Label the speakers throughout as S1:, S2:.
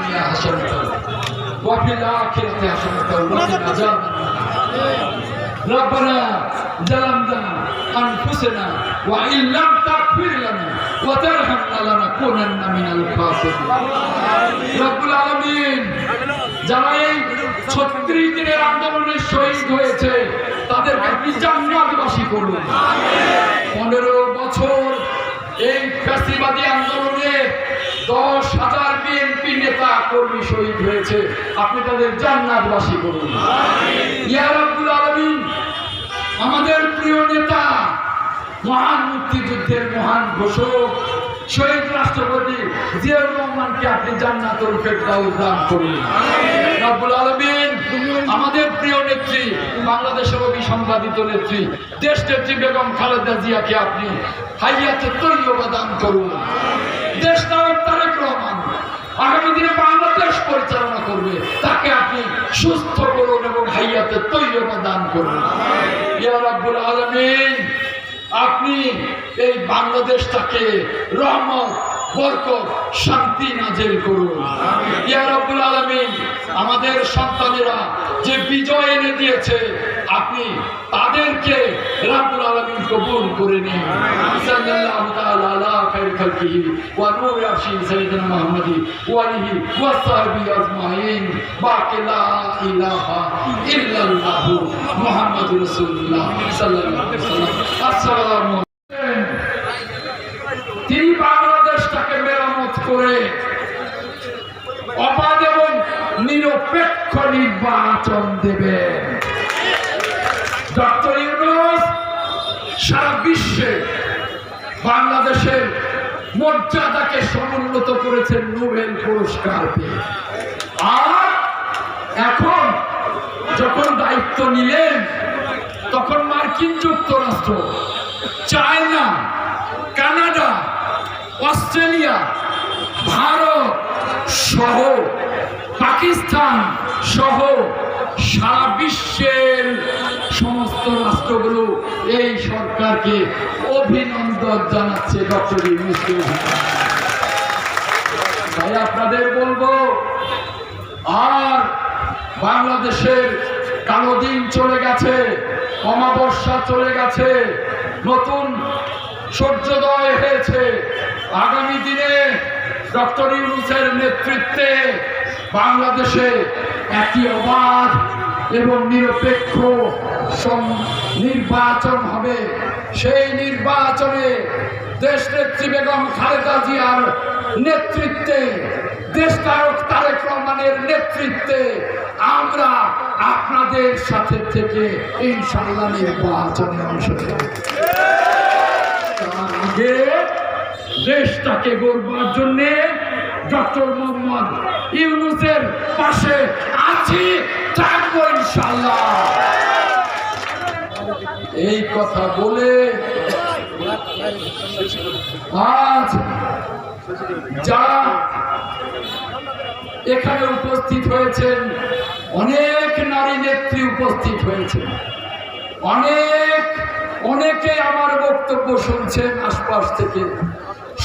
S1: الدنيا حسنة وفي الآخرة حسنة وقنا عذاب النار ربنا ظلمنا أنفسنا وإن لم تغفر لنا وترحمنا لنكونن من الخاسرين رب العالمين যারা এই 36 দিনের আন্দোলনে শহীদ হয়েছে তাদেরকে আপনি জান্নাতবাসী করুন। 15 বছর এই ফ্যাসিবাদী আন্দোলনে 10,000 বিএনপি নেতা কর্মী শহীদ হয়েছে, আপনি তাদের জান্নাতবাসী করুন। ইয়া রাব্বুল আলামিন, আমাদের প্রিয় নেতা, মহান মুক্তিযুদ্ধের মহান ঘোষক শহীদ রাষ্ট্রপতি জিয়াউর রহমানকে আপনি জান্নাতুল ফেরদাউস দান করুন। রব্বুল আলামিন, আমাদের প্রিয় নেত্রী, বাংলাদেশের অবিসংবাদিত নেত্রী, দেশনেত্রী বেগম খালেদা জিয়াকে আপনি হায়াতে তৈয়বা দান করুন। দেশ নায়ক তারেক রহমান আগামী দিনে বাংলাদেশ পরিচালনা করবে, তাকে আপনি সুস্থ করুন এবং হায়াতে তৈয়বা দান করুন। ইয়া রাব্বুল আলামিন, আপনি এই বাংলাদেশটাকে রহমত, বরকত, শান্তি নাজিল করুন। ইয়া রাব্বুল আলামিন, আমাদের সন্তানেরা যে বিজয় এনে দিয়েছে আপনি তাদেরকে রাব্বুল আলামিন কবুল করে নিন। সাল্লাল্লাহু তাআলা আলা খায়রি খালকিহি ওয়া নূরি আরশি সাইয়্যিদিনা মুহাম্মাদি ওয়া আলিহি ওয়া সাহবিহি আজমাইন। বাকি লা ইলাহা ইল্লাল্লাহু মুহাম্মাদুর রাসূলুল্লাহ সাল্লাল্লাহু আলাইহি ওয়াসাল্লাম। আসসালামু আলাইকুম। তিনি বাংলাদেশটাকে মেরামত করে অবাধ এবং নিরপেক্ষ নির্বাচন দেবেন। ডক্টর ইউনূস সারা বিশ্বে বাংলাদেশের মর্যাদাকে সমুন্নত করেছেন নোবেল পুরস্কার পেয়ে। আর এখন যখন দায়িত্ব নিলেন তখন মার্কিন যুক্তরাষ্ট্র, চায়না, কানাডা, অস্ট্রেলিয়া, ভারত সহ পাকিস্তান সহ সারা বিশ্বের সমস্ত রাষ্ট্রগুলো এই সরকারকে অভিনন্দন জানাচ্ছে। ডক্টর ইউনূসকে তাই আপনাদের বলবো, আর বাংলাদেশের কালো দিন চলে গেছে, অমাবস্যা চলে গেছে, নতুন সূর্যোদয় হয়েছে। আগামী দিনে ডক্টর ইউনূসের নেতৃত্বে বাংলাদেশে একটি অবাধ এবং নিরপেক্ষ নির্বাচন হবে। সেই নির্বাচনে দেশনেত্রী বেগম খালেদা জিয়ার নেতৃত্বে, দেশনায়ক তারেক রহমানের নেতৃত্বে আমরা আপনাদের সাথে থেকে ইনশাআল্লাহ নির্বাচনে অংশ নেব। তার আগে দেশটাকে গড়বার জন্য ডক্টর মোহাম্মদ ইউনূসের পাশে আছি, থাকবো ইনশাআল্লাহ। এই কথা বলে আজ যারা এখানে উপস্থিত হয়েছেন, অনেক নারী নেত্রী উপস্থিত হয়েছেন, অনেকে আমার বক্তব্য শুনছেন আশপাশ থেকে,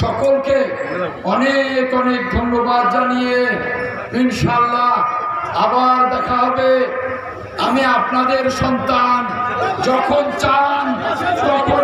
S1: সকলকে অনেক অনেক ধন্যবাদ জানিয়ে ইনশাআল্লাহ আবার দেখা হবে। আমি আপনাদের সন্তান, যখন চান তখন